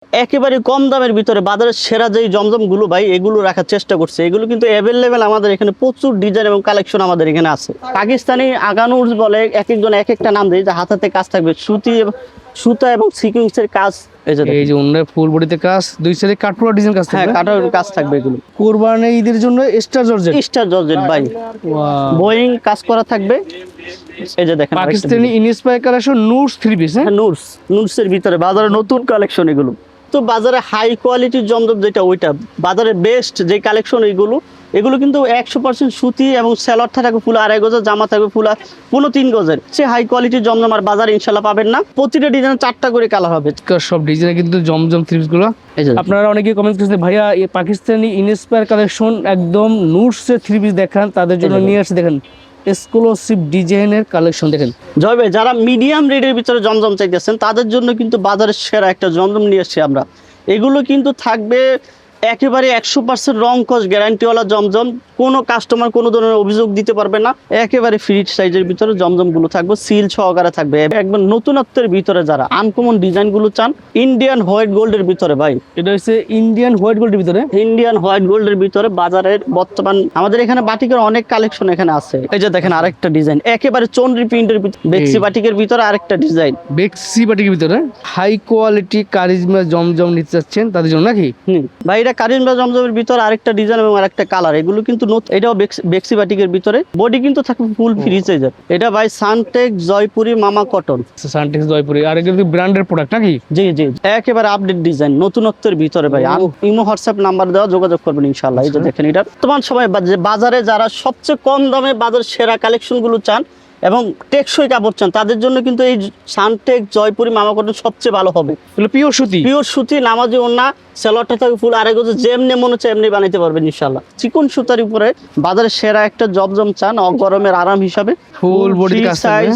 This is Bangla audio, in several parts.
একেবারে কম দামের ভিতরে বাজারের সেরা যেই জমজমগুলো ভাই এগুলো রাখার চেষ্টা করছে। এগুলো কিন্তু অ্যাভেলেবেল আমাদের এখানে প্রচুর ডিজাইন এবং কালেকশন আমাদের এখানে আছে। পাকিস্তানি আগানুরস বলে, এক একজন এক একটা নাম দেয়, যে হাতাতে কাজ থাকবে, সুতা এবং সিকুয়েন্সের কাজ। এই যে অন্য ফুল বডিতে কাজ, দুই সাইডে কাটওয়ার্ক ডিজাইন কাজ হ্যাঁ, থাকবে। কাটার কাজ থাকবে এগুলো। কুরবানি ঈদের জন্য স্টার জর্জেট, স্টার জর্জেট ভাই, বোয়িং কাজ করা থাকবে। এই যে দেখেন পাকিস্তানি ইনস্পায়ার কালেকশন নুরস থ্রি পিস। হ্যাঁ, নুরসের ভিতরে বাজারে নতুন কালেকশন এগুলো। তো বাজারে হাই কোয়ালিটির জমজম যেটা, ওইটা বাজারে বেস্ট যে কালেকশন এগুলো কিন্তু 100% সুতি এবং সেলর থাকবে ফুল 2.5 গজের, জামা থাকবে ফুল 3 গজের। সে হাই কোয়ালিটির জমজম আর বাজারে ইনশাল্লাহ পাবেন না। প্রতিটা ডিজাইন 4টা করে কালার হবে। সব ডিজাইনে কিন্তু জমজম থ্রি পিস গুলো। আপনারা অনেকে কমেন্ট করেছেন ভাইয়া এই পাকিস্তানি ইনস্পায়ার কালেকশন একদম নুরসের থ্রি পিস দেখান, তাদের জন্য নিয়ে আসছে। দেখেন এক্সক্লুসিভ ডিজাইনের কালেকশন দেখেন। জয় ভাই, যারা মিডিয়াম রেটের ভিতরে জমজম চাইতেছেন তাদের জন্য কিন্তু বাজারের সেরা একটা জমজম নিয়ে এসেছি আমরা। এগুলো কিন্তু থাকবে একেবারে 100% রং কস গ্যারান্টিওয়ালা জমজম। কোনো কাস্টমার কোনো ধরনের অভিযোগ দিতে পারবে না। একেবারে ফ্রি সাইজের ভিতরে জমজমগুলো থাকবে, সিল সহকারে থাকবে। একবার নতুনত্বের ভিতরে যারা আনকমন ডিজাইনগুলো চান, ইন্ডিয়ান হোয়াইট গোল্ডের ভিতরে ভাই, এটা হচ্ছে ইন্ডিয়ান হোয়াইট গোল্ডের ভিতরে। ইন্ডিয়ান হোয়াইট গোল্ডের ভিতরে বাজারের বর্তমান আমাদের এখানে বাটিকের অনেক কালেকশন এখানে আছে। এই যে দেখেন আরেকটা ডিজাইন, একেবারে চন্দ্রি প্রিন্টের ভিতরে, বেক্সি বাটিকের ভিতরে আরেকটা ডিজাইন। বেক্সি বাটিকের ভিতরে হাই কোয়ালিটি কারিজমা জমজম নিতে চাচ্ছেন তাদের জন্য নাকি? ভাই এটা কারিজমা জমজমের ভিতরে আরেকটা ডিজাইন এবং আরেকটা কালার। এগুলো কিন্তু এটাও বেক্সি বাটিকের ভিতরে, বডি কিন্তু থাকবে ফুল ফ্রি সাইজের। এটা ভাই সানটেক জয়পুরি মামা কটন। সানটেক জয়পুরি আর এগুলো ব্র্যান্ডের প্রোডাক্ট নাকি? জি জি, একেবারে আপডেট ডিজাইন, নতুনত্বের ভিতরে ভাই। ইমো হোয়াটসঅ্যাপ নাম্বার দেওয়া, যোগাযোগ করবেন ইনশাআল্লাহ। এই যে দেখেন এটা তোমার সময় বাজারে যারা সবচেয়ে কম দামে বাজার সেরা কালেকশন গুলো চান এবং টেকসই কাপড় চান, তাদের জন্য কিন্তু এই সানটেক জয়পুরি মামা কটন সবচেয়ে ভালো হবে। পিওর সুতি, পিওর সুতি, নামাজি ওন্না, সেলরটা থাকে ফুল 2.5 গজ, যেমনি মনে হচ্ছে এমনি বানাইতে পারবেন ইনশাআল্লাহ। চিকন সুতার উপরে বাজারে সেরা একটা জমজম চান গরমের আরাম হিসাবে, ফুল বডি সাইজ,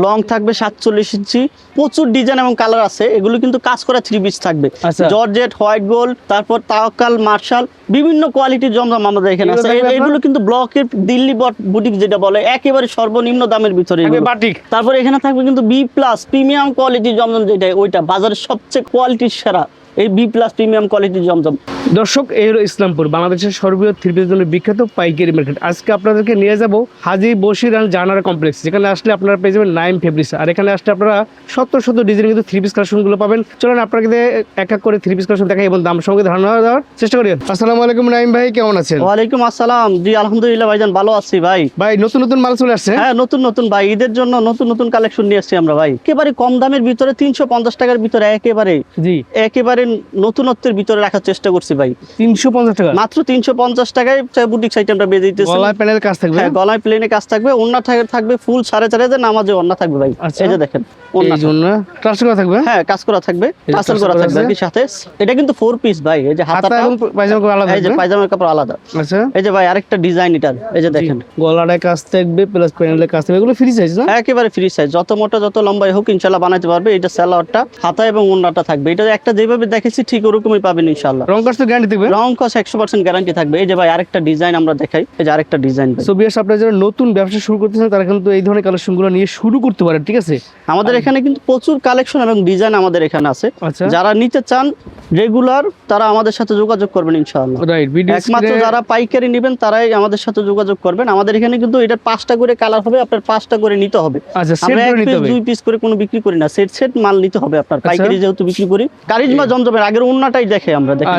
লং থাকবে 47 ইঞ্চি। প্রচুর ডিজাইন এবং কালার আছে। এগুলো কিন্তু কাজ করা থ্রি পিস থাকবে, জর্জেট, হোয়াইট গোল্ড, তারপর তাওয়াক্কাল, মার্শাল, বিভিন্ন কোয়ালিটির জমজম আমাদের এখানে আছে। এগুলো কিন্তু ব্লকের দিল্লি বুটিক যেটা বলে, একেবারে সর্বনিম্ন দামের ভিতরে বাটিক। তারপর এখানে থাকবে কিন্তু বি প্লাস প্রিমিয়াম কোয়ালিটির জমজম যেটা, ওইটা বাজারের সবচেয়ে কোয়ালিটির সেরা, এই বি প্লাস প্রিমিয়াম কোয়ালিটির জমজম। দর্শক, এই হলো ইসলামপুর, বাংলাদেশের সর্ববৃহৎ থ্রি পিসের জন্য বিখ্যাত পাইকারি মার্কেট। আজকে আপনাদেরকে নিয়ে যাব হাজী বশির আল জাহানারা কমপ্লেক্স, যেখানে আসলে আপনারা পেয়ে যাবেন নাইম ফেব্রিক্স। আর এখানে আসলে আপনারা শত ডিজাইন কিন্তু থ্রি পিস কালেকশনগুলো পাবেন। চলেন আপনাকে এক এক করে থ্রি পিস কালেকশন দেখাই এবং দাম সঙ্গে ধারণা দেওয়ার চেষ্টা করি। আসসালামু আলাইকুম নাইম ভাই, কেমন আছেন? ওয়ালাইকুম আসসালাম। জি আলহামদুলিল্লাহ ভাইজান, ভালো আছি ভাই। ভাই নতুন মাল চলে আসছে? হ্যাঁ, নতুন ভাই, ঈদের জন্য নতুন কালেকশন নিয়ে আসছি আমরা ভাই। একেবারে কম দামের ভিতরে 350 টাকার ভিতরে একেবারে নতুনত্বের ভিতরে রাখার চেষ্টা করছি ভাই। 350 টাকা, মাত্র 350 টাকায় বুটিক সাইট আমরা বেজে দিতেছি। গলায় প্যানেল কাজ থাকবে। হ্যাঁ, গলায় প্লেনে কাজ থাকবে, ওন্না থাকবে ফুল 4.5 নামাজে ওন্না থাকবে ভাই। এই যে দেখেন ওন্না ট্রাস্ট করা থাকবে। হ্যাঁ, কাজ করা থাকবে, টাসেল করা থাকবে কি সাথে। এটা কিন্তু 4 পিস ভাই। এই যে হাতা এবং পায়জামা কাপড় আলাদা, এই যে পায়জামার কাপড় আলাদা। আচ্ছা, এই যে ভাই আরেকটা ডিজাইন এটার, এই যে দেখেন গলায় কাজ থাকবে প্লাস প্যানেলে কাজ থাকবে। এগুলো ফ্রি সাইজ না? একেবারে ফ্রি সাইজ, যত মোটা যত লম্বাই হোক ইনশাআল্লাহ বানাইতে পারবে। এটা সালোয়ারটা, হাতা এবং ওন্নাটা থাকবে। এটা একটা যেভাবে দেখেছি ঠিক ওরকমই পাবেন ইনশাআল্লাহ। রং কস গ্যারান্টি থাকবে, রং কস 100% গ্যারান্টি থাকবে। এই যে ভাই আরেকটা ডিজাইন আমরা দেখাই, এই যে আরেকটা ডিজাইন। সো বিয়াস, আপনারা যারা নতুন ব্যবসা শুরু করতেছেন তারা কিন্তু এই ধরনের কালেকশনগুলো নিয়ে শুরু করতে পারেন, ঠিক আছে? আমাদের এখানে কিন্তু প্রচুর কালেকশন এবং ডিজাইন আমাদের এখানে আছে। যারা নিতে চান রেগুলার, তারা আমাদের সাথে যোগাযোগ করবেন ইনশাআল্লাহ। একমাত্র যারা পাইকারি নেবেন তারাই আমাদের সাথে যোগাযোগ করবেন। আমাদের এখানে কিন্তু এটা 5টা করে কালার হবে, আপনার 5টা করে নিতে হবে। আমরা 1 পিস 2 পিস করে কোনো বিক্রি করি না, সেট মাল নিতে হবে আপনার। পাইকারি যেহেতু বিক্রি করি। কারিজমা জমজমের আগের ওন্নাটাই দেখে আমরা, দেখেন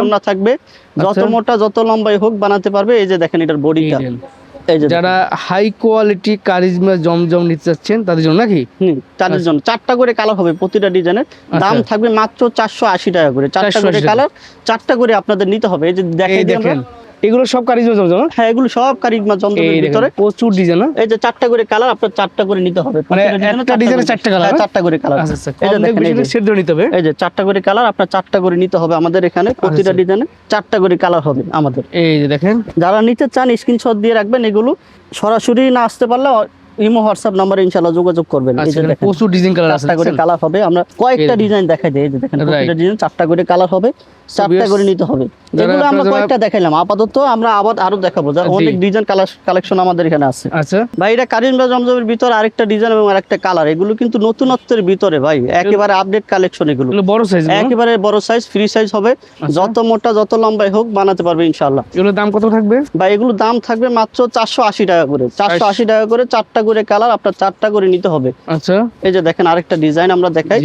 ওন্না থাকবে, যত মোটা যত লম্বাই হোক বানাতে পারবে। এই যে দেখেন এটার বডিটা। যারা হাই কোয়ালিটি কারিজমা জমজম নিতে চাচ্ছেন তাদের জন্য নাকি? তাদের জন্য 4টা করে কালার হবে প্রতিটা ডিজাইনের। দাম থাকবে মাত্র 480 টাকা করে। 4টা করে কালার, 4টা করে আপনাদের নিতে হবে। এই যে দেখেন এগুলো সব কারিজমা জমজম। হ্যাঁ, এগুলো সব কারিজমা জমজমের ভিতরে প্রচুর ডিজাইন। এই যে 4টা করে কালার, আপনার 4টা করে নিতে হবে। মানে একটা ডিজাইনে 4টা কালার, 4টা করে কালার। এই যে দেখেন এই যে সেট ধরে নিতে হবে। এই যে 4টা করে কালার, আপনার 4টা করে নিতে হবে আমাদের এখানে। প্রতিটা ডিজাইনে 4টা করে কালার হবে আমাদের। এই যে দেখেন, যারা নিতে চান স্ক্রিনশট দিয়ে রাখবেন। এগুলো সরাসরি না আসতে পারলে ইমো হোয়াটসঅ্যাপ নাম্বারে ইনশাআল্লাহ যোগাযোগ করবেন। এই যে দেখেন প্রচুর ডিজাইন কালার আছে, 4টা করে কালার হবে। আমরা কয়েকটা ডিজাইন দেখাই দেই। এই যে দেখেন প্রতিটা ডিজাইন 4টা করে কালার হবে। চারটা করে নিতে হবে। এগুলো আমরা কয়েকটা দেখাইলাম, আপাতত আমরা আবার আরো দেখাবো, অনেক ডিজাইন কালেকশন আমাদের এখানে আছে। আচ্ছা ভাই এটা কারিজমা জমজমের ভিতরে আরেকটা ডিজাইন এবং আরেকটা কালার, এগুলো কিন্তু নতুনত্বের ভিতরে ভাই, একেবারে আপডেট কালেকশন। এগুলো বড় সাইজ, একেবারে বড় সাইজ, ফ্রি সাইজ হবে, যত মোটা যত লম্বাই হোক বানাতে পারবে ইনশাআল্লাহ। এগুলোর দাম কত থাকবে ভাই? এগুলো দাম থাকবে মাত্র 480 টাকা করে, 480 টাকা করে, চারটা করে কালার, আপনার চারটা করে নিতে হবে। আচ্ছা এই যে দেখেন আরেকটা ডিজাইন আমরা দেখাই।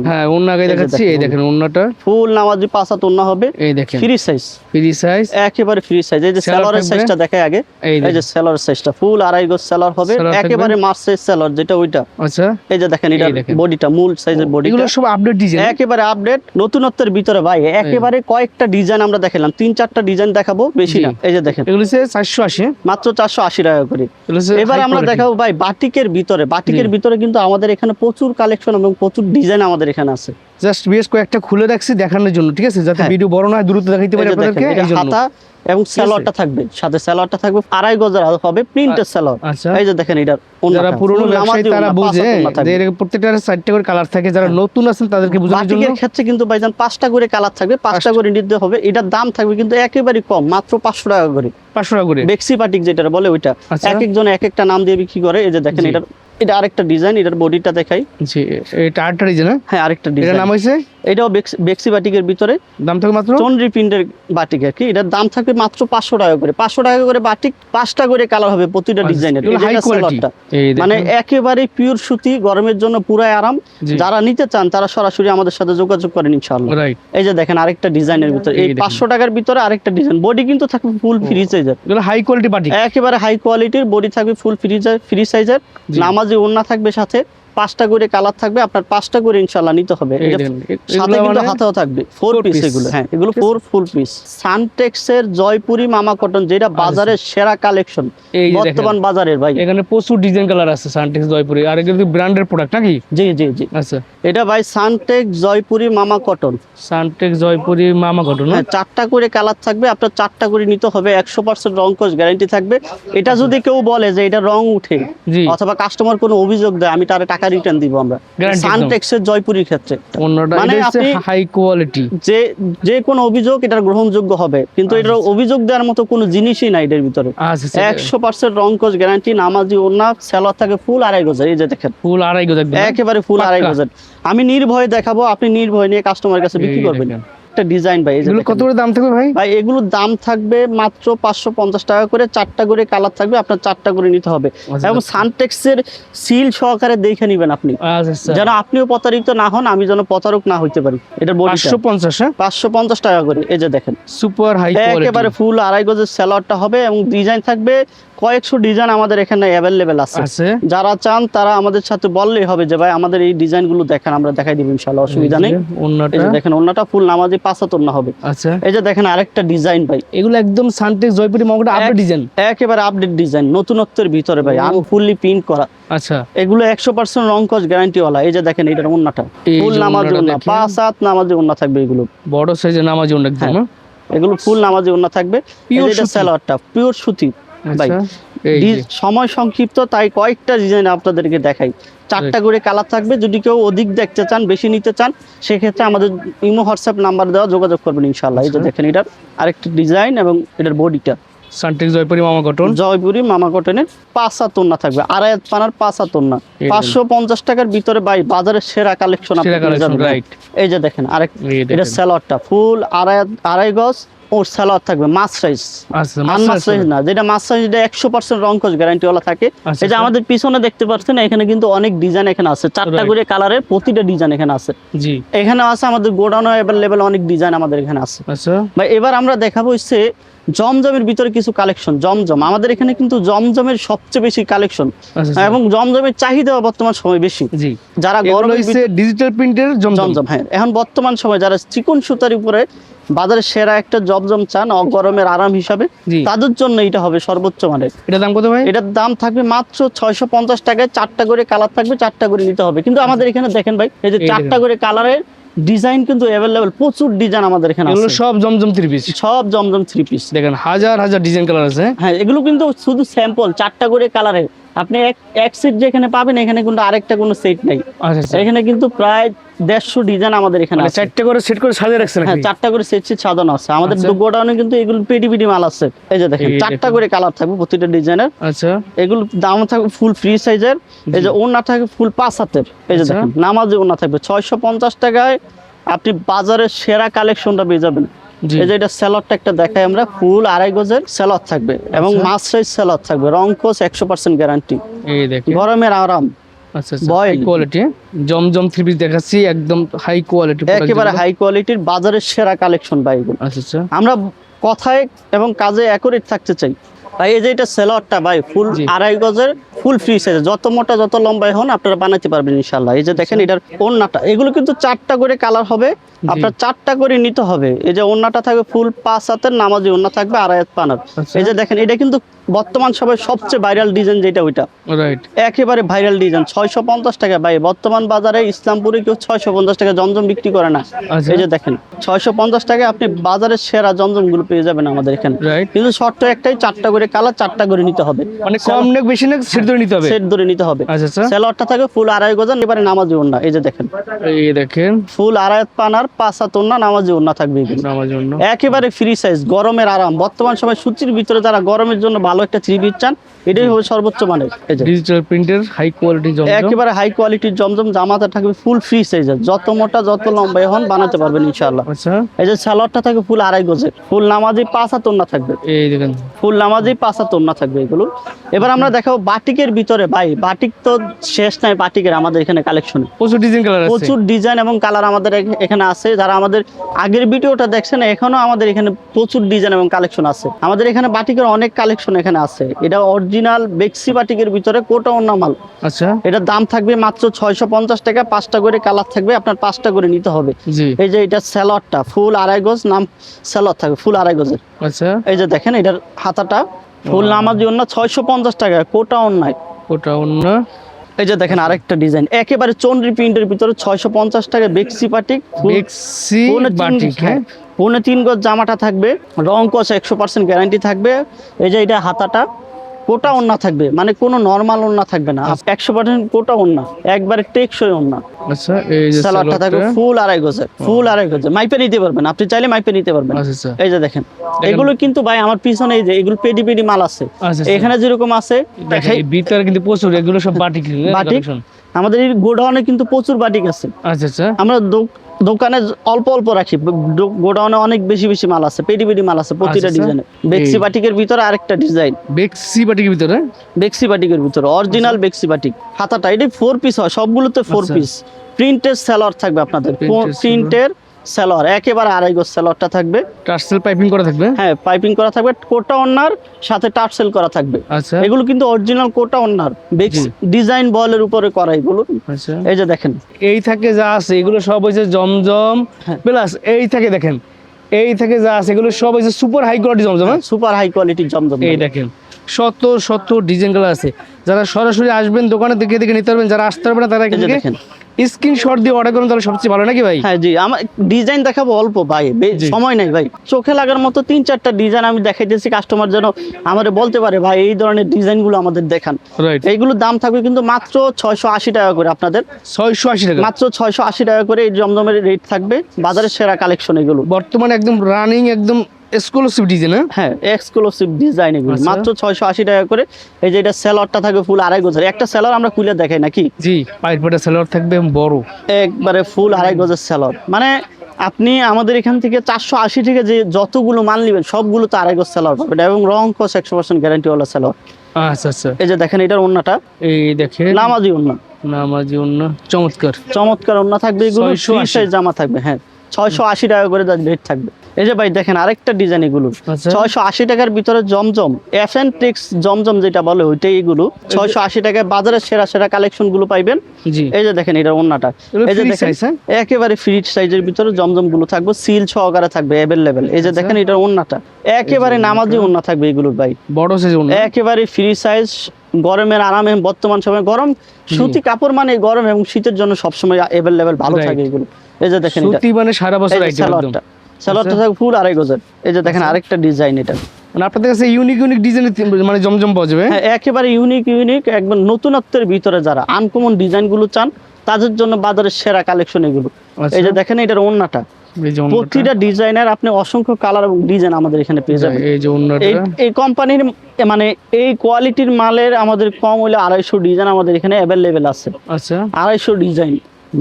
হ্যাঁ ওন্না আগে দেখাচ্ছি, এই দেখেন ওন্নাটা ফুল নামাজি 5 হাত ওন্না হবে, এই দেখেন ফ্রি সাইজ, একেবারে ফ্রি সাইজ। এই যে সেলরের সাইজটা দেখাই আগে, এই যে সেলর সাইজটা ফুল 2.5 গজ সেলর হবে, একেবারে মাস সাইজ সেলর যেটা ওইটা। আচ্ছা এই যে দেখেন এটা বডিটা, মূল সাইজের বডি, এগুলো সব আপডেট ডিজাইন, একেবারে আপডেট নতুনত্বের ভিতরে ভাই। একেবারে কয়েকটা ডিজাইন আমরা দেখালাম, 3-4টা ডিজাইন দেখাবো, বেশি না। এই যে দেখেন এগুলো 480, মাত্র 480 টাকা করে। এবার আমরা দেখাবো ভাই বাটিকের ভিতরে। বাটিকের ভিতরে কিন্তু আমাদের এখানে প্রচুর কালেকশন এবং প্রচুর ডিজাইন আমাদের এখানে আছে। জাস্ট বেশ কয়েকটা খুলে রাখছি দেখানোর জন্য, ঠিক আছে, যাতে ভিডিও বড় না হয়, দ্রুত দেখাইতে পারি আপনাদেরকে। এই জন্য হাতা এবং সালোয়ারটা থাকবে, সাথে সালোয়ারটা থাকবে 2.5 গজের হবে, প্রিন্টের সালোয়ার। এই যে দেখেন এটা যারা পুরনো ব্যবসায়ী তারা বুঝে যে প্রত্যেকটার 4টা করে কালার থাকে, যারা নতুন আছেন তাদেরকে বোঝানোর জন্য। বাটিকের ক্ষেত্রে কিন্তু ভাইজান 5টা করে কালার থাকবে, 5টা করে নিতে হবে। এটার দাম থাকবে কিন্তু একেবারে কম, মাত্র 500 টাকা করে। 500 টাকা করে বেক্সি বাটিক যেটা বলে ওইটা, এক একজন এক একটা নাম দিয়ে বিক্রি করে। এই যে দেখেন এটা আরেকটা ডিজাইন, এটার বডিটা দেখাই। জি এটা আরেকটা ডিজাইন, হ্যাঁ আরেকটা ডিজাইন। এটার নাম হইছে, এটাও বেক্সি বাটিকের ভিতরে, দাম থাকবে মাত্র চন্দ্রী প্রিন্টের বাটিক আর কি। এটার দাম থাকবে মাত্র 500 টাকা করে। 500 টাকা করে বাটিক, 5টা করে কালার হবে প্রতিটা ডিজাইনের। হাই কোয়ালিটি, মানে একেবারে পিওর সুতি, গরমের জন্য পুরাই আরাম। যারা নিতে চান তারা সরাসরি আমাদের সাথে যোগাযোগ করেন ইনশাআল্লাহ। এই যে দেখেন আরেকটা ডিজাইনের ভিতরে, এই 500 টাকার ভিতরে আরেকটা ডিজাইন। বডি কিন্তু থাকবে ফুল ফ্রি সাইজের, এগুলো হাই কোয়ালিটি বাটিক, একেবারে হাই কোয়ালিটির বডি থাকবে, ফুল ফ্রি সাইজের। নামাজি ওন্না থাকবে সাথে, 5টা করে কালার থাকবে, আপনার 5টা করে ইনশাআল্লাহ নিতে হবে। সাথে কিন্তু হাতাও থাকবে, 4 পিস এগুলো। হ্যাঁ এগুলো 4 ফুল পিস। সানটেক্সের জয়পুরি মামা কটন, যেটা বাজারের সেরা কালেকশন বর্তমান বাজারের ভাই। এখানে প্রচুর ডিজাইন কালার আছে সানটেক্স জয়পুরি, আর এগুলো ব্র্যান্ডের প্রোডাক্ট নাকি? জি জি জি। আচ্ছা এটা ভাই সানটেক্স জয়পুরি মামা কটন, সানটেক্স জয়পুরি মামা কটন। হ্যাঁ 4টা করে কালার থাকবে, আপনার 4টা করে নিতে হবে। 100% রং কোশ গ্যারান্টি থাকবে। এটা যদি কেউ বলে যে এটা রং উঠে অথবা কাস্টমার কোনো অভিযোগ দেয়, আমি তার টাকা রিটার্ন দিব আমরা সানটেক্সের জয়পুরির ক্ষেত্রে। মানে আপনি হাই কোয়ালিটি, যে কোনো অভিযোগ এটার গ্রহণযোগ্য হবে, কিন্তু এটার অভিযোগ দেওয়ার মতো কোনো জিনিসই নাই এটার ভিতরে। 100% রং কোশ গ্যারান্টি। নামাজি ওন্না, সালোয়ার থাকে ফুল 2.5 গজ। এই যে দেখেন ফুল 2.5 গজ, একেবারে ফুল 2.5 গজ। আমি নির্ভয়ে দেখাবো, আপনি নির্ভয় নিয়ে কাস্টমারের কাছে বিক্রি করবেন। একটা ডিজাইন ভাই, এগুলো কত করে দাম থাকবে ভাই? ভাই এগুলোর দাম থাকবে মাত্র 550 টাকা করে। 4টা করে কালার থাকবে, আপনার 4টা করে নিতে হবে। এবং সানটেক্সের সিল সহকারে দেখে নেবেন আপনি, যেন আপনিও প্রতারিত না হন, আমি যেন প্রতারক না হইতে পারি। এটা 550 টাকা করে। এই যে দেখেন সুপার হাই কোয়ালিটি, একেবারে ফুল 2.5 গজের সালোয়ারটা হবে এবং ডিজাইন থাকবে কয়েকশো ডিজাইন আমাদের এখানে অ্যাভেলেবেল আছে। যারা চান তারা আমাদের সাথে বললেই হবে যে ভাই আমাদের এই ডিজাইন গুলো দেখান, আমরা দেখাই দিব ইনশাআল্লাহ, অসুবিধা নেই। এই যে দেখেন ওন্নাটা ফুল নামাজি 5 হাত ওন্না হবে। আচ্ছা এই যে দেখেন আরেকটা ডিজাইন ভাই, এগুলো একদম সানটেক্স জয়পুরি মার্কেটে আপডেট ডিজাইন, একেবারে আপডেট ডিজাইন, নতুনত্বের ভিতরে ভাই, আর ফুললি প্রিন্ট করা। আচ্ছা এগুলো 100% রং কোশ গ্যারান্টি ওয়ালা। এই যে দেখেন এটার ওন্নাটা ফুল নামাজি ওন্না, 5 হাত নামাজি ওন্না থাকবে। এগুলো বড় সাইজের নামাজি ওন্না একদম, এগুলো ফুল নামাজি ওন্না থাকবে। এটা সালোয়ারটা পিওর সুতি ভাই। সময় সংক্ষিপ্ত তাই কয়েকটা ডিজাইন আপনাদেরকে দেখাই। 4টা করে কালার থাকবে। যদি কেউ অধিক দেখতে চান, বেশি নিতে চান, সেক্ষেত্রে আমাদের ইমো হোয়াটসঅ্যাপ নাম্বার দেওয়া, যোগাযোগ করবেন ইনশাআল্লাহ। এই যে দেখেন এটার আরেকটা ডিজাইন এবং এটার বডিটা সানটেক্স জয়পুরি মামা কটন, জয়পুরি মামা কটনের 5 হাত ওন্না থাকবে, 2.5 পানার 5 হাত ওন্না, 550 টাকার ভিতরে ভাই বাজারের সেরা কালেকশন আপনারা জানেন। এই যে দেখেন আরেক, এটা সালোয়ারটা ফুল 2.5 গজ, ওর সালোয়ার থাকবে মাছ সাইজ, মাছ সাইজ না, যেটা মাছ সাইজ, এটা 100% রং কোশ গ্যারান্টি ওয়ালা থাকে। এই যে আমাদের পিছনে দেখতে পাচ্ছেন, এখানে কিন্তু অনেক ডিজাইন এখানে আছে, 4টা করে কালারের প্রতিটা ডিজাইন এখানে আছে। জি এখানে আছে আমাদের গোডাউনে अवेलेबल অনেক ডিজাইন আমাদের এখানে আছে। আচ্ছা ভাই এবার আমরা দেখাবো হচ্ছে জমজমের ভিতরে কিছু কালেকশন। জমজম আমাদের এখানে কিন্তু জমজমের সবচেয়ে বেশি কালেকশন এবং জমজমের চাহিদা বর্তমান সময় বেশি। জি যারা গরমে ডিজিটাল প্রিন্টের জমজম, হ্যাঁ এখন বর্তমান সময় যারা চিকন সুতার উপরে বাজারে সেরা একটা জমজম চান গরমের আরাম হিসাবে, তাদের জন্য এটা হবে সর্বোচ্চ মানের। এটার দাম কত ভাই? এটার দাম থাকবে মাত্র 650 টাকায়। 4টা করে কালার থাকবে, 4টা করে নিতে হবে। কিন্তু আমাদের এখানে দেখেন ভাই, এই যে 4টা করে কালারের ডিজাইন কিন্তু अवेलेबल, প্রচুর ডিজাইন আমাদের এখানে আছে। এগুলো সব জমজম 3 পিস, সব জমজম 3 পিস। দেখেন হাজার হাজার ডিজাইন কালার আছে। হ্যাঁ এগুলো কিন্তু শুধু স্যাম্পল, 4টা করে কালারের আপনি এক সেট যেখানে পাবেন এখানে কিন্তু আরেকটা কোনো সেট নাই। আচ্ছা এখানে কিন্তু প্রায় 150 ডিজাইন আমাদের এখানে আছে। চারটে করে সেট করে সাজিয়ে রাখছেন? হ্যাঁ, 4টা করে সেট সাজানো আছে আমাদের গোডাউনে, কিন্তু এগুলো পিডিবিডি মাল আছে। এই যে দেখেন 4টা করে কালার থাকবে প্রতিটা ডিজাইনের। আচ্ছা, এগুলো দাম থাকবে ফুল ফ্রি সাইজের। এই যে ওড়না থাকবে ফুল 5 হাতের। এই যে দেখেন নামাজি ওড়না থাকবে 650 টাকায়। আপনি বাজারের সেরা কালেকশনটা পেয়ে যাবেন। এই যে এটা সেলরটা একটা দেখাই আমরা, ফুল 2.5 গজের সেলর থাকবে এবং মাছ সাইজ সেলর থাকবে, রং কোস 100% গ্যারান্টি। এই দেখেন গরমের আরাম। আচ্ছা, হাই কোয়ালিটি জমজম থ্রি পিস দেখাচ্ছি, একদম হাই কোয়ালিটি, একেবারে হাই কোয়ালিটির বাজারের সেরা কালেকশন ভাই এগুলো। আচ্ছা, আমরা কথায় এবং কাজে অ্যাকুরেট থাকতে চাই ভাই। এই যে এটা সেলরটা ভাই ফুল 2.5 গজের ফুল ফ্রি সাইজ, যত মোটা যত লম্বাই হন আপনারা বানাতে পারবেন ইনশাআল্লাহ। এই যে দেখেন এটার ওড়নাটা, এগুলো কিন্তু 4টা করে কালার হবে, আপনার 4টা করে নিতে হবে। এই যে ওড়নাটা থাকবে ফুল 5 হাতের নামাজি ওড়না থাকবে, 2.5 হাত পানার। এই যে দেখেন এটা কিন্তু বর্তমান সবাই সবচেয়ে ভাইরাল ডিজাইন যেটা ওইটা, রাইট, একেবারে ভাইরাল ডিজাইন। 650 টাকা ভাই, বর্তমান বাজারে ইসলামপুরে কেউ 650 টাকা জমজম বিক্রি করে না। এই যে দেখেন 650 টাকায় আপনি বাজারের সেরা জমজম গুলো পেয়ে যাবেন আমাদের এখানে। কিন্তু শর্ত একটাই, 4টা করে কালার, 4টা করে নিতে হবে। মানে কম না বেশি না, সেট ধরে নিতে হবে, সেট ধরে নিতে হবে। আচ্ছা, সেলরটা থাকে ফুল 2.5 গজ, এবারে নামাজি ওড়না। এই যে দেখেন, এই দেখেন ফুল 2.5 হাত পানার 5 হাত ওড়না, নামাজি ওড়না থাকবে নামাজি ওড়না, একেবারে ফ্রি সাইজ, গরমের আরাম। বর্তমান সময় সুতির ভিতরে যারা গরমের জন্য ভালো একটা থ্রি পিস চান, এটাই হবে সর্বোচ্চ মানের। এই যে ডিজিটাল প্রিন্টের হাই কোয়ালিটি জমজম, একেবারে হাই কোয়ালিটির জমজম। জামাটা থাকবে ফুল ফ্রি সাইজের, যত মোটা যত লম্বা হন বানাতে পারবেন ইনশাআল্লাহ। আচ্ছা, এই যে সালোয়ারটা থাকবে ফুল 2.5 গজের, ফুল নামাজি 5 হাত ওড়না থাকবে। এই দেখেন ফুল নামাজি 5 হাত ওড়না থাকবে এগুলো। এবার আমরা দেখাবো বাটিকের ভিতরে ভাই, বাটিক তো শেষ নাই বাটিকের আমাদের এখানে কালেকশনে। প্রচুর ডিজাইন কালার আছে, প্রচুর ডিজাইন এবং কালার আমাদের এখানে আছে। যারা আমাদের আগের ভিডিওটা দেখছেন, এখনো আমাদের এখানে প্রচুর ডিজাইন এবং কালেকশন আছে। আমাদের এখানে বাটিকের অনেক কালেকশন এখানে আছে। এটা অরিজিনাল বেক্সি বাটিকের ভিতরে কোটা ওড়না মাল। আচ্ছা, এটার দাম থাকবে মাত্র 650 টাকা। 5টা করে কালার থাকবে, আপনার 5টা করে নিতে হবে। এই যে এটা সেলরটা ফুল 2.5 গজ, নাম সেলর থাকবে ফুল 2.5 গজের। আচ্ছা, এই যে দেখেন এটার হাতাটা ফুল নামাজি ওড়না 650 টাকা, কোটা ওড়নায়। কোটা ওড়না। এই যে দেখেন আরেকটা ডিজাইন, একেবারে চন্দ্রি প্রিন্টের ভিতরে 650 টাকা, বেক্সি বাটিক। বেক্সি বাটিক, হ্যাঁ, 3.5 গজ জামাটা থাকবে, রং কস 100% গ্যারান্টি থাকবে। এই যে এটা হাতাটা কোটা ওড়না থাকবে, মানে কোনো নরমাল ওড়না থাকবে না, 100% কোটা ওড়না, একবারে টেকসই ওড়না। আচ্ছা, এই যে সালোয়ারটা থাকবে ফুল 2.5 গজের, ফুল 2.5 গজের। মাইপে নিতে পারবেন, আপনি চাইলে মাইপে নিতে পারবেন। আচ্ছা, এই যে দেখেন এগুলো কিন্তু ভাই আমার পিছনে এই যে এগুলো পেডি মাল আছে। এখানে যেরকম আছে এই ভিতরে কিন্তু প্রচুর, এগুলো সব বাটিক কালেকশন। আমাদের এই গোডাউনে কিন্তু প্রচুর বাটিক আছে। আচ্ছা, আমরা দোকানে অল্প অল্প রাখি, গোডাউনে অনেক বেশি বেশি মাল আছে, পেডি মাল আছে প্রতিটা ডিজাইনে। বেক্সি বাটিকের ভিতরে আরেকটা ডিজাইন, বেক্সি বাটিকের ভিতরে, বেক্সি বাটিকের ভিতরে অরিজিনাল বেক্সি বাটিক। হাতাটা এটা 4 পিস হয়, সবগুলোতে 4 পিস। প্রিন্টের সেলর থাকবে আপনাদের, প্রিন্টের সেলর, একেবারে 2.5 গজ সেলরটা থাকবে, টার্সেল পাইপিং করা থাকবে। হ্যাঁ, পাইপিং করা থাকবে, কোটা ওড়নার সাথে টার্সেল করা থাকবে। আচ্ছা, এগুলো কিন্তু অরিজিনাল কোটা ওড়নার বেক্সি ডিজাইন বলের উপরে করা এগুলো। আচ্ছা, এই যে দেখেন এই থাকে যা আছে এগুলো সব হইছে জমজম প্লাস, এই থাকে দেখেন এই থেকে যা আছে এগুলো সব হইছে সুপার হাই কোয়ালিটি জমজম, সুপার হাই কোয়ালিটির জমজম। এই দেখেন শত ডিজাইন গুলো আছে। যারা সরাসরি আসবেন দোকানে দেখে নিতে পারবেন, যারা আসতে পারবেন না তারা দেখেন স্ক্রিনশট দিয়ে অর্ডার করুন, তাহলে সবচেয়ে ভালো নাকি ভাই? হ্যাঁ জি, আমার ডিজাইন দেখাবো অল্প ভাই, সময় নাই ভাই। চোখে লাগার মতো 3-4টা ডিজাইন আমি দেখাইতেছি, কাস্টমার যেন আমাদের বলতে পারে ভাই এই ধরনের ডিজাইনগুলো আমাদের দেখান। এইগুলোর দাম থাকবে কিন্তু মাত্র 680 টাকা করে, আপনাদের 680 টাকা, মাত্র 680 টাকা করে এই জমজমের রেট থাকবে। বাজারের সেরা কালেকশন এগুলো, বর্তমানে একদম রানিং, একদম এক্সক্লুসিভ ডিজাইন। হ্যাঁ, এক্সক্লুসিভ ডিজাইন এগুলো মাত্র 680 টাকা করে। এই যে এটা সেলরটা থাকবে ফুল 2.5 গজের, একটা সেলর আমরা খুলে দেখাই নাকি? জি, পাইপটা সেলর থাকবে বড়, একবারে ফুল 2.5 গজের সেলর। মানে আপনি আমাদের এখান থেকে 480 থেকে যে যতগুলো মাল নেবেন সবগুলো তো 2.5 গজ সেলর পাবেন, এবং রং কস 100% গ্যারান্টি ওয়ালা সেলর। আচ্ছা, এই যে দেখেন এটার ওন্নাটা, এই দেখেন নামাজি ওন্না, চমৎকার ওন্না থাকবে। এগুলো ফ্রি সাইজ জামা থাকবে, হ্যাঁ 680 টাকা করে রেট থাকবে। এই যে ভাই দেখেন আরেকটা ডিজাইন, এগুলো 680 টাকার ভিতরে জমজম এফএনটেক্স জমজম যেটা বলে ওইটাই। এগুলো 680 টাকায় বাজারের সেরা কালেকশন গুলো পাইবেন। এই যে দেখেন এটার ওন্নাটা, এই যে দেখেন একেবারে ফ্রি সাইজের ভিতরে জমজম গুলো থাকবে, সিল সহকারে থাকবে অ্যাভেলেবেল। এই যে দেখেন এটার ওন্নাটা একেবারে নামাজি ওন্না থাকবে এগুলো ভাই, বড় সাইজ ওন্না, একেবারে ফ্রি সাইজ। গরমের আরামে, বর্তমান সময় গরম, সুতি কাপড় মানে গরম এবং শীতের জন্য সবসময় অ্যাভেলেবেল ভালো থাকে এগুলো। এই যে দেখেন সুতি মানে সারা বছর আইটেম, সালোয়ারটা থাকবে ফুল 2.5 গজের। এই যে দেখেন আরেকটা ডিজাইন, এটা মানে আপনাদের কাছে ইউনিক ডিজাইনের মানে জমজম পাওয়া যাবে? হ্যাঁ, একেবারে ইউনিক একবার নতুনত্বের ভিতরে যারা আনকমন ডিজাইন গুলো চান তাদের জন্য বাজারের সেরা কালেকশন এগুলো। এই যে দেখেন এটার ওন্নাটা, প্রতিটা ডিজাইনের আপনি অসংখ্য কালার এবং ডিজাইন আমাদের এখানে পেয়ে যাবেন। এই যে ওন্নাটা, এই কোম্পানির মানে এই কোয়ালিটির মালের আমাদের কম হইলে 250 ডিজাইন আমাদের এখানে অ্যাভেলেবেল আছে। আচ্ছা, 250 ডিজাইন।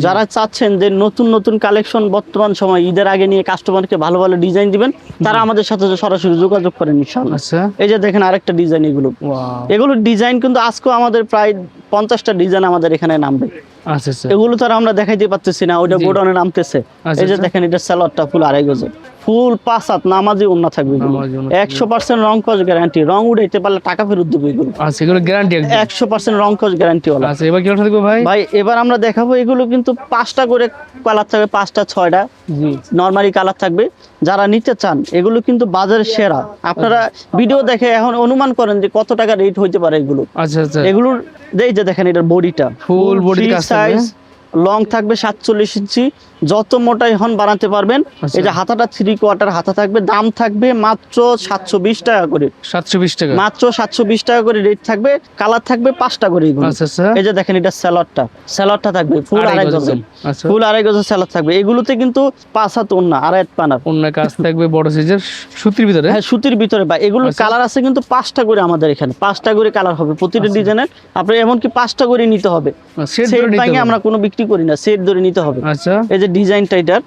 যারা চাচ্ছেন যে নতুন কালেকশন বর্তমান সময় ঈদের আগে নিয়ে কাস্টমারকে ভালো ভালো ডিজাইন দিবেন, তারা আমাদের সাথে সরাসরি যোগাযোগ করেন ইনশাআল্লাহ। আচ্ছা, এই যে দেখেন আরেকটা ডিজাইন, এগুলো ডিজাইন কিন্তু আজকেও আমাদের প্রায় 50টা ডিজাইন আমাদের এখানে নামবে। আচ্ছা, এগুলো তো আর আমরা দেখাইতে পারতেছি না, ওইটা গোডাউনে নামতেছে। এই যে দেখেন এটা সালোয়ারটা ফুল 2.5 গজ, ফুল 5 হাত নামাজি ওন্না থাকবে। 100% রং কস গ্যারান্টি, রং উঠাইতে পারলে টাকা ফেরত দেবো এগুলো। আচ্ছা, এগুলো গ্যারান্টি 100% রং কস গ্যারান্টি ওয়ালা। আচ্ছা, এবার কি থাকবে ভাই? ভাই এবার আমরা দেখাবো এগুলো কিন্তু 5টা করে কালার থাকবে, 5টা 6টা নরমালি কালার থাকবে। যারা নিতে চান এগুলো কিন্তু বাজারের সেরা। আপনারা ভিডিও দেখে এখন অনুমান করেন যে কত টাকা রেট হইতে পারে এগুলো। আচ্ছা, আচ্ছা, এগুলোর এই যে দেখেন এটার বডিটা ফুল বডি সাইজ, লং থাকবে 47 ইঞ্চি, যত মোটাই হন বানাতে পারবেন। এই যে হাতাটা 3/4 হাতা থাকবে, দাম থাকবে মাত্র 720 টাকা করে। 720 টাকা মাত্র 720 টাকা করে রেট থাকবে। কালার থাকবে 5টা করে এগুলো। আচ্ছা, আচ্ছা, এই যে দেখেন এটা সালোয়ারটা থাকবে ফুল 2.5 গজ, আচ্ছা, ফুল 2.5 গজ সালোয়ার থাকবে। এগুলোতে কিন্তু 5 হাত ওন্না, 2.5 হাত পানার ওন্না কাজ থাকবে বড় সাইজের সুতির ভিতরে। হ্যাঁ, সুতির ভিতরে। বা এগুলো কালার আছে কিন্তু 5টা করে আমাদের এখানে, 5টা করে কালার হবে প্রতিটা ডিজাইনের। আপনি এমনকি 5টা করে নিতে হবে, সেট ভাঙে আমরা কোনো বিক্রি করি না, সেট ধরে নিতে হবে। আচ্ছা, এই যে ডিজাইনটা এটার,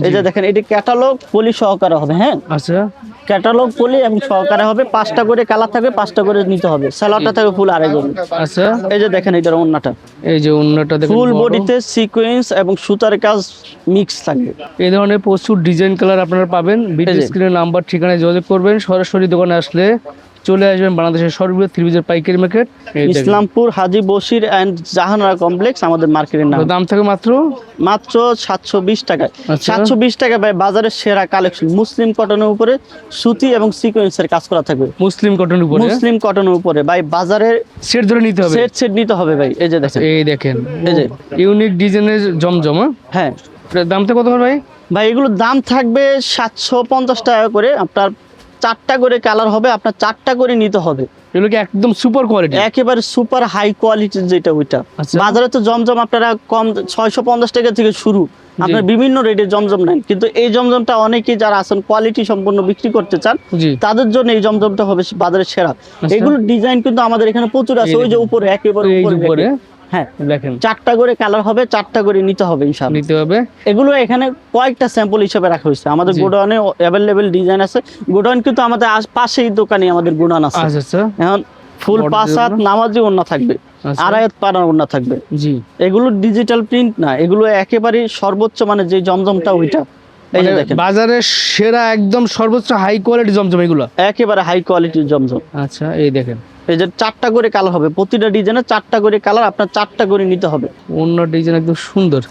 এই যে দেখেন এটা ক্যাটালগ পলি সহকারে হবে। হ্যাঁ, আচ্ছা, ক্যাটালগ পলি এবং সহকারে হবে। 5টা করে কালার থাকবে, 5টা করে নিতে হবে। সালোয়ারটা থাকবে ফুল 2.5 গজ। আচ্ছা, এই যে দেখেন এটার ওন্নাটা, এই যে ওন্নাটা দেখুন ফুল বডিতে সিকোয়েন্স এবং সুতার কাজ মিক্স থাকবে। এই ধরনের প্রচুর ডিজাইন কালার আপনারা পাবেন। ভিডিও স্ক্রিনে নাম্বার ঠিকানায় যোগাযোগ করবেন। সরাসরি দোকানে আসলে চলে আসবেন বাংলাদেশের সর্ববৃহৎ থ্রি-পিসের পাইকারি market Islampur Haji Bashir and Jahanara complex আমাদের মার্কেটের নাম। দাম থাকে মাত্র 720 টাকা। 720 টাকা ভাই বাজারের সেরা কালেকশন। মুসলিম কটনের উপরে সুতি এবং সিকোয়েন্সের কাজ করা থাকবে। মুসলিম কটনের উপরে ভাই বাজারের সেট ধরে নিতে হবে, সেট নিতে হবে ভাই। এই যে দেখেন, এই দেখেন এই যে ইউনিক ডিজাইনের জমজম। হ্যাঁ, দামটা কত হবে ভাই? ভাই এগুলোর দাম থাকবে 750 টাকা করে। আপনার 4টা করে কালার হবে, আপনার 4টা করে নিতে হবে। এগুলো কি একদম সুপার কোয়ালিটি? একেবারে সুপার হাই কোয়ালিটির যেটা ওইটা। বাজারে তো জমজম আপনারা কম 650 টাকা থেকে শুরু, আপনার বিভিন্ন রেটের জমজম নেন, কিন্তু এই জমজমটা অনেকেই যারা আছেন কোয়ালিটি সম্পূর্ণ বিক্রি করতে চান তাদের জন্য এই জমজমটা হবে বাজারের সেরা। এগুলোর ডিজাইন কিন্তু আমাদের এখানে প্রচুর আছে। ওই যে উপরে একেবারে উপরে, হ্যাঁ দেখেন 4টা করে কালার হবে, 4টা করে নিতে হবে ইনশাআল্লাহ, নিতে হবে। এগুলো এখানে কয়েকটা স্যাম্পল হিসেবে রাখা হয়েছে। আমাদের গোডাউনে অ্যাভেলেবেল ডিজাইন আছে। গোডাউন কিন্তু আমাদের পাশেই দোকানে আমাদের গোডাউন আছে। আচ্ছা, এখন ফুল 5 হাত নামাজি ওন্না থাকবে, 2.5 হাত পানার ওন্না থাকবে। জি, এগুলো ডিজিটাল প্রিন্ট না, এগুলো একেবারে সর্বোচ্চ মানে যে জমজমটা ওইটা। এই যে দেখেন বাজারের সেরা একদম সর্বোচ্চ হাই কোয়ালিটি জমজম, এগুলো একেবারে হাই কোয়ালিটির জমজম। আচ্ছা, এই দেখেন এই যে 4টা করে কালার হবে, প্রতিটা ডিজাইনে 4টা করে কালার, আপনার 4টা করে নিতে হবে। অন্য ডিজাইন একদম সুন্দর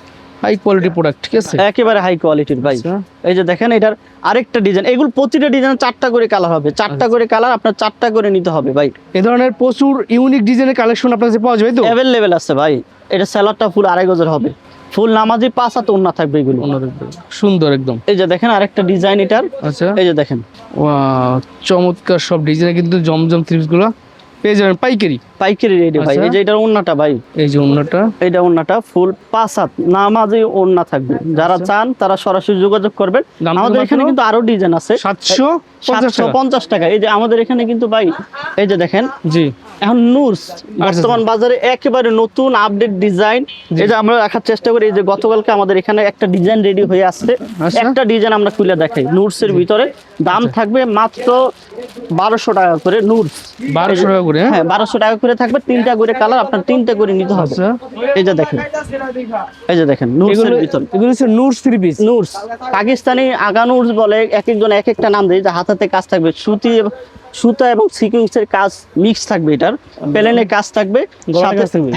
হাই কোয়ালিটি প্রোডাক্ট, ঠিক আছে, একেবারে হাই কোয়ালিটির ভাই। এই যে দেখেন এটার আরেকটা ডিজাইন, এগুলো প্রতিটা ডিজাইনে 4টা করে কালার হবে, 4টা করে কালার, আপনার 4টা করে নিতে হবে ভাই। এই ধরনের প্রচুর ইউনিক ডিজাইনের কালেকশন আপনার কাছে পাওয়া যাবে তো? অ্যাভেলেবেল আছে ভাই। এটা সালোয়ারটা ফুল 2.5 গজের হবে, ফুল নামাজি 5 হাত ওন্না থাকবে। এগুলো সুন্দর একদম। এই যে দেখেন আরেকটা ডিজাইন এটার। আচ্ছা, এই যে দেখেন ওয়াও, চমৎকার সব ডিজাইন কিন্তু জমজম থ্রিপিস গুলো পেয়ে যাবেন পাইকারি রেডি ভাই। এই যে এটার ওন্নাটা ভাই, এই যে ওন্নাটা, এইটা ওন্নাটা ফুল 5 হাত নামাজি ওন্না থাকবে। যারা চান তারা সরাসরি যোগাযোগ করবেন। আমাদের এখানে কিন্তু আরো ডিজাইন আছে। 750 টাকা। এই যে আমাদের এখানে কিন্তু ভাই এই যে দেখেন, জি, এখন নুরস বর্তমান বাজারে একেবারে নতুন আপডেট ডিজাইন। এই যে আমরা রাখার চেষ্টা করি। এই যে গতকালকে আমাদের এখানে একটা ডিজাইন রেডি হয়ে আসছে, একটা ডিজাইন আমরা খুলে দেখাই নুরসের ভিতরে। দাম থাকবে মাত্র 1200 টাকা করে। নুরস 1200 টাকা করে, হ্যাঁ 1200 টাকা করে থাকবে। 3টা করে কালার, আপনার 3টা করে নিতে হবে। এই যে দেখেন, এই যে দেখেন নুরসের ভিতরে, এগুলো হচ্ছে নুরস থ্রি পিস। নুরস পাকিস্তানি আগা নুরস বলে, এক একজন এক একটা নাম দেয়। যে হাতাতে কাজ থাকবে, সুতা এবং সিকোয়েন্সের কাজ মিক্স থাকবে। এটার প্লেনে কাজ থাকবে,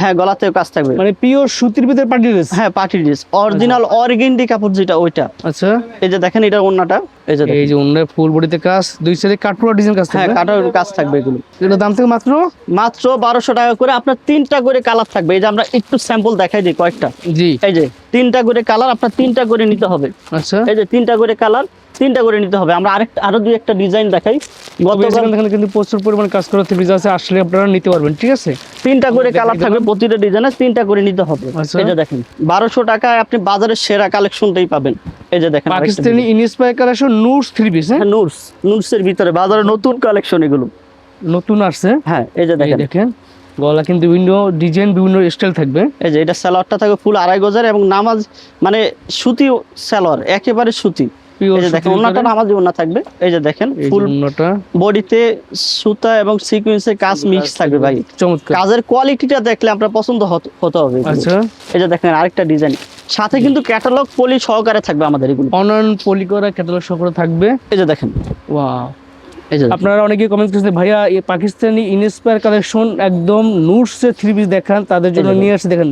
হ্যাঁ গলাতেও কাজ থাকবে, মানে পিওর সুতির ভিতরে পার্টি ড্রেস। হ্যাঁ পার্টি ড্রেস, অরিজিনাল অর্গেন্ডি কাপড় যেটা ওইটা। আচ্ছা, এই যে দেখেন এটা ওন্নাটা, এই যে ওন্নার ফুল বডিতে কাজ, দুই সাইডে কাটপুরা ডিজাইন কাজ থাকবে। হ্যাঁ কাটার কাজ থাকবে। এগুলো এটার দাম থেকে মাত্র 1200 টাকা করে। আপনার 3টা করে কালার থাকবে। এই যে আমরা একটু স্যাম্পল দেখাই দিই কয়েকটা। জি, এই যে 3টা করে কালার, আপনার 3টা করে নিতে হবে। আচ্ছা, এই যে 3টা করে কালার, 3টা করে নিতে হবে। আমরা আরো দুই একটা ডিজাইন দেখাই। এখানে কিন্তু প্রচুর পরিমাণ কাজ করা থ্রি পিস আছে, আসলে আপনারা নিতে পারবেন, ঠিক আছে। 3টা করে কালার থাকবে, প্রতিটা ডিজাইনে 3টা করে নিতে হবে। এই যে দেখেন 1200 টাকায় আপনি বাজারের সেরা কালেকশনটাই পাবেন। এই যে দেখেন পাকিস্তানি ইন্সপায়ার কালেকশন নুরস থ্রি পিস। হ্যাঁ, নুরসের ভিতরে বাজারে নতুন কালেকশন, এগুলো নতুন আসছে। হ্যাঁ, এই যে দেখেন গলা কিন্তু বিভিন্ন ডিজাইন, বিভিন্ন স্টাইল থাকবে। এই যে এটা সালোয়ারটা থাকবে ফুল 2.5 গজের এবং নামাজ মানে সুতি সালোয়ার, একেবারে সুতি। এই যে দেখেন ওন্নাটা নামাজি ওন্না থাকবে। এই যে দেখেন ফুল ওন্নাটা বডিতে সুতা এবং সিকোয়েন্সের কাজ মিক্স থাকবে ভাই। চমৎকার। কাজের কোয়ালিটিটা দেখলে আপনার পছন্দ হতে হবে। আচ্ছা, এই যে দেখেন আরেকটা ডিজাইন, সাথে কিন্তু ক্যাটালগ পলি সহকারে থাকবে আমাদের এগুলো। অনলাইন পলি করা ক্যাটালগ সহকারে থাকবে। এই যে দেখেন ওয়াও। আপনারা অনেকে কমেন্ট করেছেন ভাইয়া এই পাকিস্তানি ইন্সপায়ার কালেকশন একদম নুটসের থ্রি পিস দেখান, তাদের জন্য নিয়ে আসছে। দেখেন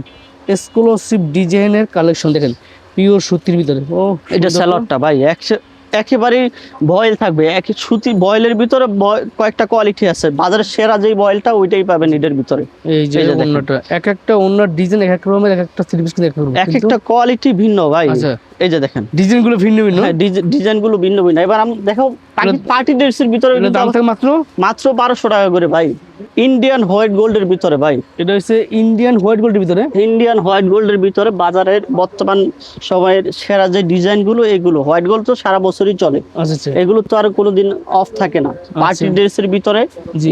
এক্সক্লুসিভ ডিজাইনের কালেকশন, দেখেন পিওর সুতির ভিতরে। ও এটা সালোয়ারটা ভাই একেবারে বয়েল থাকবে, সুতি বয়েলের ভিতরে কয়েকটা কোয়ালিটি আছে। বাজারের সেরা যেই বয়েলটা ওইটাই পাবেন এর ভিতরে। এই যে ওন্নাটা, এক একটা ওন্নার ডিজাইন এক এক রকমের, এক একটা থ্রি পিস এক একটা কোয়ালিটি ভিন্ন ভাই। আচ্ছা, এই যে দেখেন ডিজাইনগুলো ভিন্ন ভিন্ন। হ্যাঁ, ডিজাইনগুলো ভিন্ন ভিন্ন। এবার আমি দেখো পার্টি ড্রেসের ভিতরে দাম থাকে মাত্র 1200 টাকা করে ভাই। ইন্ডিয়ান হোয়াইট গোল্ডের ভিতরে ভাই, এটা হচ্ছে ইন্ডিয়ান হোয়াইট গোল্ডের ভিতরে। ইন্ডিয়ান হোয়াইট গোল্ডের ভিতরে বাজারের বর্তমান সময়ের সেরা যে ডিজাইনগুলো, এগুলো হোয়াইট গোল্ড তো সারা বছরই চলে। আচ্ছা, এগুলো তো আর কোনোদিন অফ থাকে না। পার্টি ড্রেসের ভিতরে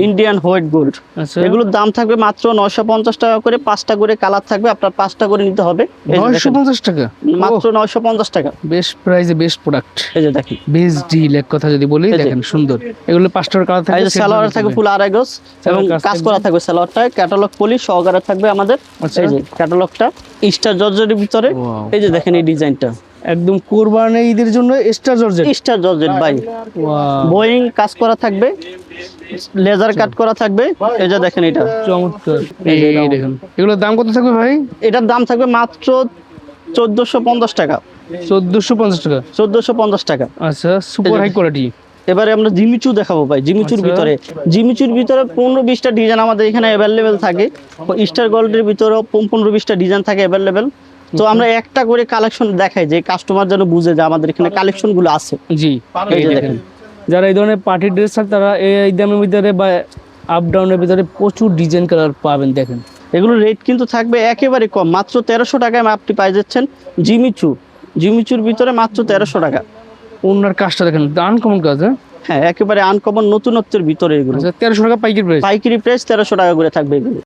ইন্ডিয়ান হোয়াইট গোল্ড, এগুলোর দাম থাকবে মাত্র 950 টাকা করে। 5টা করে কালার থাকবে, আপনার 5টা করে নিতে হবে। 950 টাকা মাত্র 950 টাকা। বেস্ট প্রাইসে বেস্ট প্রোডাক্ট। এই যে দেখেন বেস্ট ডিল এক কথা যদি বলি, দেখেন সুন্দর। এগুলো 5টা করে কালার থাকবে। এই যে সালোয়ার থাকবে ফুল 2.5 গজ এবং কাজ করা থাকবে। সালোয়ারটায় ক্যাটালগ পলি সহকারে থাকবে আমাদের। এই যে ক্যাটালগটা স্টার জর্জেটের ভিতরে। এই যে দেখেন এই ডিজাইনটা একদম কুরবানি ঈদের জন্য স্টার জর্জেট ভাই। বোয়িং কাজ করা থাকবে, লেজার কাট করা থাকবে। এই যে দেখেন এটা চমৎকার। এই দেখেন এগুলোর দাম কত থাকবে ভাই? এটার দাম থাকবে মাত্র 1450 টাকা। 1450 টাকা। 1450 টাকা। আচ্ছা, সুপার হাই কোয়ালিটি। এবারে আমরা জিমিচু দেখাবো ভাই। জিমিচুর ভিতরে 15-20টা ডিজাইন আমাদের এখানে অ্যাভেলেবেল থাকে। স্টার গোল্ডের ভিতরে 15-20টা ডিজাইন থাকে অ্যাভেলেবেল। তো আমরা একটা করে কালেকশন দেখাই যে কাস্টমার যেন বুঝে যে আমাদের এখানে কালেকশন গুলো আছে। জি, এই দেখেন যারা এই ধরনের পার্টি ড্রেস থাকে তারা এই দামের ভিতরে বা আপ ডাউনের ভিতরে প্রচুর ডিজাইন কালার পাবেন। দেখেন এগুলো রেট কিন্তু থাকবে একেবারে কম, মাত্র 1300 টাকায় আপনি পাই যাচ্ছেন জিমিচুর ভিতরে মাত্র 1300 টাকা। ওনার কাজটা দেখেন আনকমন কাজ। হ্যাঁ, একেবারে আনকমন নতুনত্বের ভিতরে এগুলো। 1300 টাকা পাইকারি প্রাইস। পাইকারি প্রাইস 1300 টাকা করে থাকবে এগুলো।